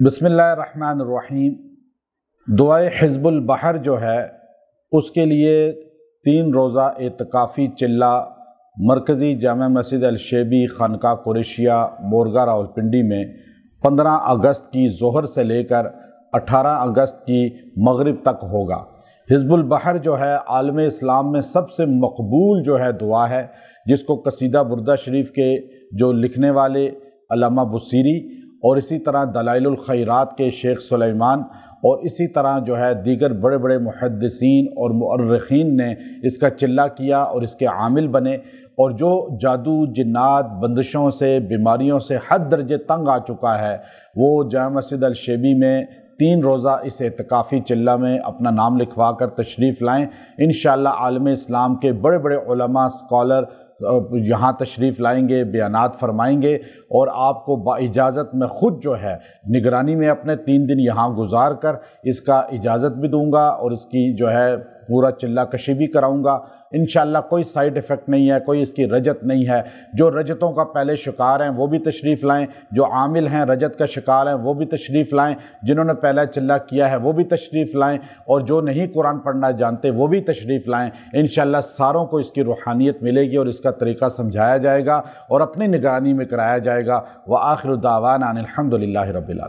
بسم اللہ الرحمن الرحیم۔ دعائے حزب البحر جو ہے اس کے لیے 3 روزہ اعتکافی چلہ مرکزی جامع مسجد الشیبی خانقاہ قریشیہ مورگا راولپنڈی میں 15 اگست کی ظہر سے لے کر 18 اگست کی مغرب تک ہوگا۔ حزب البحر جو ہے عالم اسلام میں سب سے مقبول جو ہے دعا ہے، جس کو قصیدہ بردہ شریف کے جو لکھنے والے علامہ بصیری اور اسی طرح دلائل الخیرات کے شیخ سلیمان اور اسی طرح جو ہے دیگر بڑے بڑے محدثین اور مؤرخین نے اس کا چلہ کیا اور اس کے عامل بنے، اور جو جادو جنات بندشوں سے بیماریوں سے حد درجے تنگ آ چکا ہے وہ جامع مسجد الشیبی میں 3 روزہ اس اعتکافی چلہ میں اپنا نام لکھوا کر تشریف لائیں۔ انشاءاللہ عالم اسلام کے بڑے بڑے علماء اسکالر یہاں تشریف لائیں گے، بیانات فرمائیں گے، اور آپ کو با اجازت میں خود جو ہے نگرانی میں اپنے 3 دن یہاں گزار کر اس کا اجازت بھی دوں گا اور اس کی جو ہے پورا چلہ کشی بھی کراؤں گا۔ انشاءاللہ کوئی سائیڈ ایفیکٹ نہیں ہے، کوئی اس کی رجت نہیں ہے۔ جو رجتوں کا پہلے شکار ہیں وہ بھی تشریف لائیں، جو عامل ہیں رجت کا شکار ہیں وہ بھی تشریف لائیں، جنہوں نے پہلا چلہ کیا ہے وہ بھی تشریف لائیں، اور جو نہیں قرآن پڑھنا جانتے وہ بھی تشریف لائیں۔ انشاءاللہ ساروں کو اس کی روحانیت ملے گی اور اس کا طریقہ سمجھایا جائے گا اور اپنی نگرانی میں کرایا جائے گا۔ وآخر دعوانا ان الحمد للہ رب العالمین۔